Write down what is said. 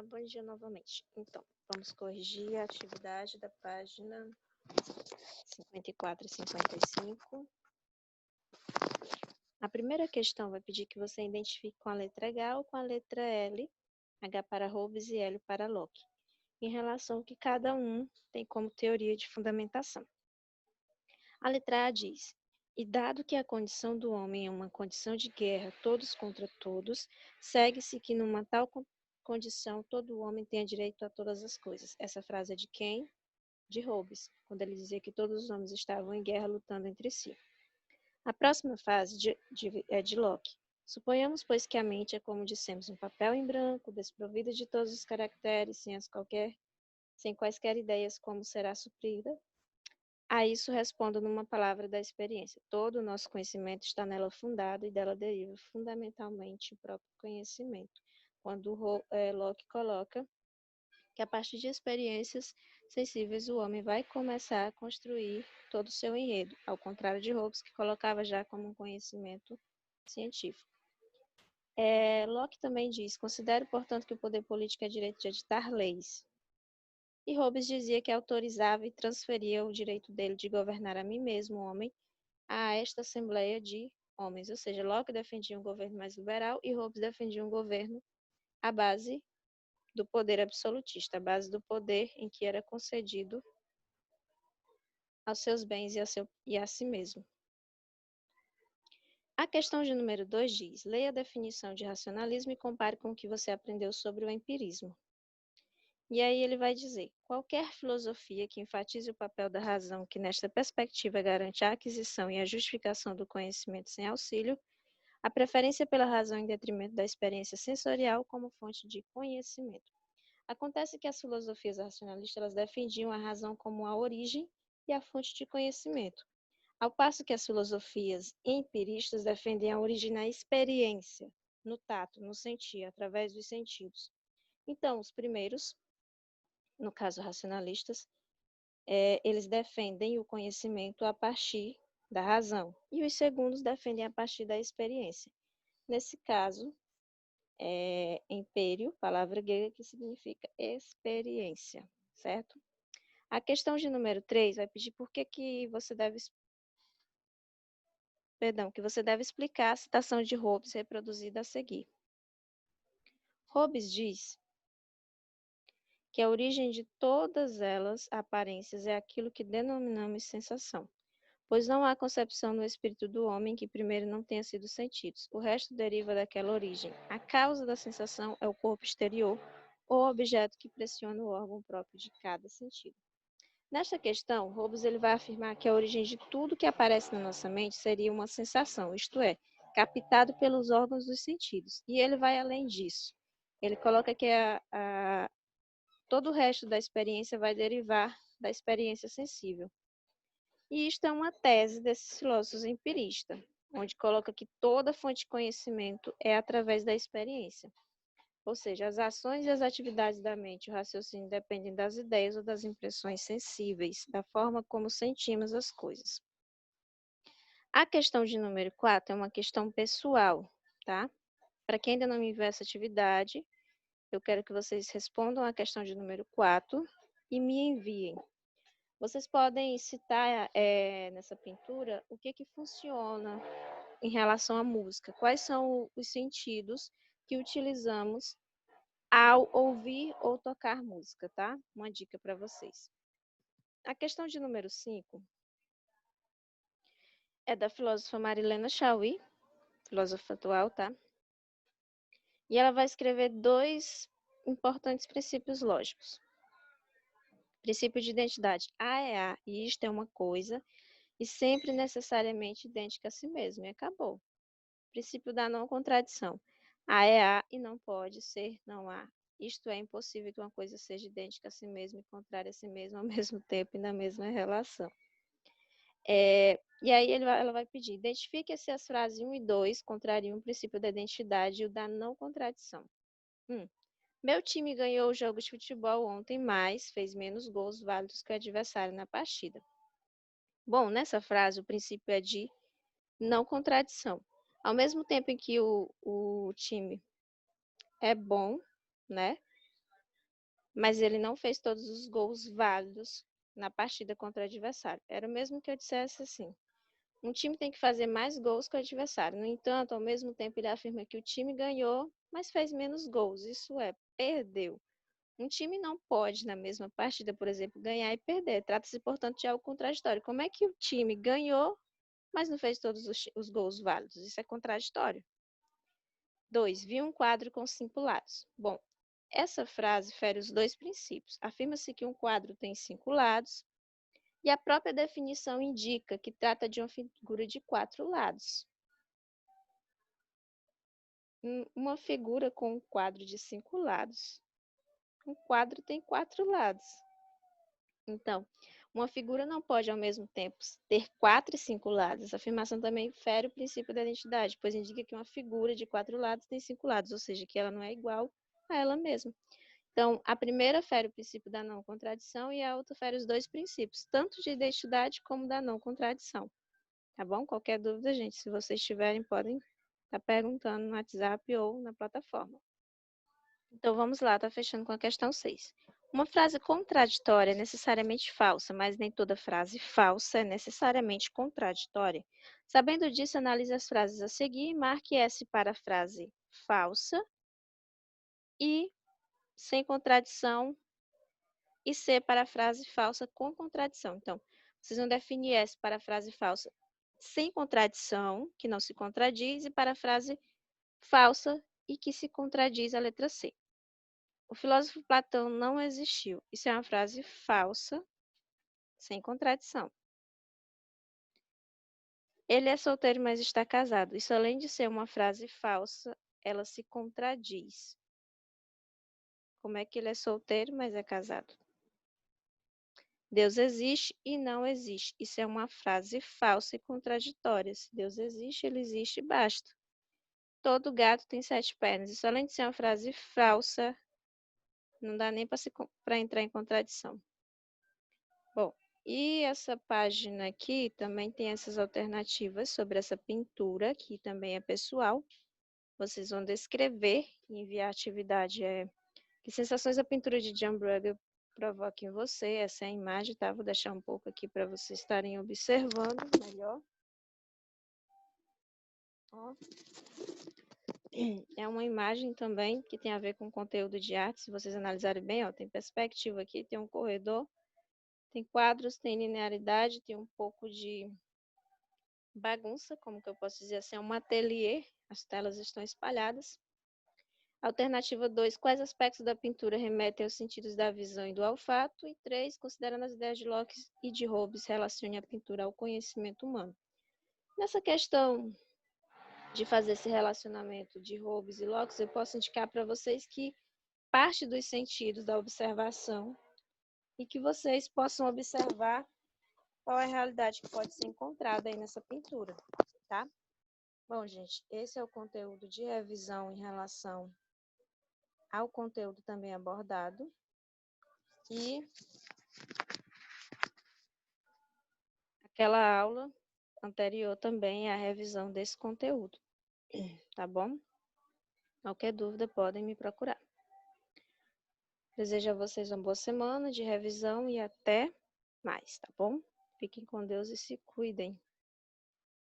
bom dia novamente. Então, vamos corrigir a atividade da página 54 e 55. A primeira questão vai pedir que você identifique com a letra H ou com a letra L, H para Hobbes e L para Locke, em relação ao que cada um tem como teoria de fundamentação. A letra A diz: e dado que a condição do homem é uma condição de guerra, todos contra todos, segue-se que numa tal condição todo homem tenha direito a todas as coisas. Essa frase é de quem? De Hobbes, quando ele dizia que todos os homens estavam em guerra lutando entre si. A próxima frase é de Locke. Suponhamos, pois, que a mente é, como dissemos, um papel em branco, desprovida de todos os caracteres, sem quaisquer ideias como será suprida. A isso respondo numa palavra da experiência. Todo o nosso conhecimento está nela fundado e dela deriva fundamentalmente o próprio conhecimento. Quando Locke coloca que a partir de experiências sensíveis o homem vai começar a construir todo o seu enredo, ao contrário de Hobbes, que colocava já como um conhecimento científico. Locke também diz: considero, portanto, que o poder político é direito de editar leis. E Hobbes dizia que autorizava e transferia o direito dele de governar a mim mesmo, homem, a esta assembleia de homens. Ou seja, Locke defendia um governo mais liberal e Hobbes defendia um governo à base do poder absolutista, a base do poder em que era concedido aos seus bens e a si mesmo. A questão de número 2 diz: leia a definição de racionalismo e compare com o que você aprendeu sobre o empirismo. E aí ele vai dizer: qualquer filosofia que enfatize o papel da razão, que nesta perspectiva garante a aquisição e a justificação do conhecimento sem auxílio, a preferência pela razão em detrimento da experiência sensorial como fonte de conhecimento. Acontece que as filosofias racionalistas elas defendiam a razão como a origem e a fonte de conhecimento, ao passo que as filosofias empiristas defendem a origem na experiência, no tato, no sentir, através dos sentidos. Então, os primeiros, no caso racionalistas, eles defendem o conhecimento a partir da razão, e os segundos defendem a partir da experiência. Nesse caso, empírio, palavra grega que significa experiência, certo? A questão de número 3 vai pedir por que você deve explicar a citação de Hobbes reproduzida a seguir. Hobbes diz que a origem de todas elas aparências é aquilo que denominamos sensação, pois não há concepção no espírito do homem que primeiro não tenha sido sentidos. O resto deriva daquela origem. A causa da sensação é o corpo exterior ou objeto que pressiona o órgão próprio de cada sentido. Nesta questão, Hobbes ele vai afirmar que a origem de tudo que aparece na nossa mente seria uma sensação, isto é, captado pelos órgãos dos sentidos. E ele vai além disso. Ele coloca que todo o resto da experiência vai derivar da experiência sensível. E isto é uma tese desses filósofos empiristas, onde coloca que toda fonte de conhecimento é através da experiência. Ou seja, as ações e as atividades da mente e o raciocínio dependem das ideias ou das impressões sensíveis, da forma como sentimos as coisas. A questão de número 4 é uma questão pessoal, tá? Para quem ainda não me viu essa atividade, eu quero que vocês respondam a questão de número 4 e me enviem. Vocês podem citar nessa pintura o que funciona em relação à música, quais são os sentidos que utilizamos ao ouvir ou tocar música, tá? Uma dica para vocês. A questão de número 5 é da filósofa Marilena Chauí, filósofa atual, tá? E ela vai escrever 2 importantes princípios lógicos. Princípio de identidade. A é A e isto é uma coisa e sempre necessariamente idêntica a si mesmo. E acabou. Princípio da não contradição. A é A e não pode ser não há. Isto é impossível que uma coisa seja idêntica a si mesma e contrária a si mesma ao mesmo tempo e na mesma relação. E aí ela vai pedir, identifique se as frases 1 e 2 contrariam o princípio da identidade e o da não contradição. Meu time ganhou o jogo de futebol ontem, mas fez menos gols válidos que o adversário na partida. Bom, nessa frase o princípio é de não contradição. Ao mesmo tempo em que o time é bom, né? mas ele não fez todos os gols válidos na partida contra o adversário. Era o mesmo que eu dissesse assim: um time tem que fazer mais gols que o adversário. No entanto, ao mesmo tempo, ele afirma que o time ganhou, mas fez menos gols. Isso é, perdeu. Um time não pode, na mesma partida, por exemplo, ganhar e perder. Trata-se, portanto, de algo contraditório. Como é que o time ganhou, mas não fez todos os gols válidos? Isso é contraditório. 2. Vi um quadro com 5 lados. Bom, essa frase fere os dois princípios. Afirma-se que um quadro tem 5 lados, e a própria definição indica que trata de uma figura de 4 lados. Uma figura com um quadro de 5 lados. Um quadro tem 4 lados. Então, uma figura não pode, ao mesmo tempo, ter 4 e 5 lados. Essa afirmação também fere o princípio da identidade, pois indica que uma figura de 4 lados tem 5 lados, ou seja, que ela não é igual a ela mesma. Então, a primeira fere o princípio da não contradição e a outra fere os dois princípios, tanto de identidade como da não contradição. Tá bom? Qualquer dúvida, gente, se vocês tiverem, podem estar perguntando no WhatsApp ou na plataforma. Então, vamos lá, tá fechando com a questão 6. Uma frase contraditória é necessariamente falsa, mas nem toda frase falsa é necessariamente contraditória. Sabendo disso, analise as frases a seguir e marque S para a frase falsa e sem contradição e C para a frase falsa com contradição. Então, vocês vão definir S para a frase falsa sem contradição, que não se contradiz, e para a frase falsa e que se contradiz a letra C. O filósofo Platão não existiu. Isso é uma frase falsa, sem contradição. Ele é solteiro, mas está casado. Isso, além de ser uma frase falsa, ela se contradiz. Como é que ele é solteiro, mas é casado? Deus existe e não existe. Isso é uma frase falsa e contraditória. Se Deus existe, ele existe e basta. Todo gato tem 7 pernas. Isso, além de ser uma frase falsa, não dá nem para entrar em contradição. Bom, e essa página aqui também tem essas alternativas sobre essa pintura, que também é pessoal. Vocês vão descrever e enviar a atividade. Que sensações a pintura de John Bruegel provoca em você? Essa é a imagem, tá? Vou deixar um pouco aqui para vocês estarem observando melhor. Ó. É uma imagem também que tem a ver com conteúdo de arte. Se vocês analisarem bem, ó, tem perspectiva aqui, tem um corredor, tem quadros, tem linearidade, tem um pouco de bagunça, como que eu posso dizer assim, é um ateliê, as telas estão espalhadas. Alternativa 2, quais aspectos da pintura remetem aos sentidos da visão e do olfato? E 3, considerando as ideias de Locke e de Hobbes, relacione a pintura ao conhecimento humano. Nessa questão de fazer esse relacionamento de Hobbes e Locke, eu posso indicar para vocês que parte dos sentidos da observação e que vocês possam observar qual é a realidade que pode ser encontrada aí nessa pintura, tá? Bom, gente, esse é o conteúdo de revisão em relação ao conteúdo também abordado. E aquela aula anterior também é a revisão desse conteúdo, tá bom? Qualquer dúvida podem me procurar. Desejo a vocês uma boa semana de revisão e até mais, tá bom? Fiquem com Deus e se cuidem.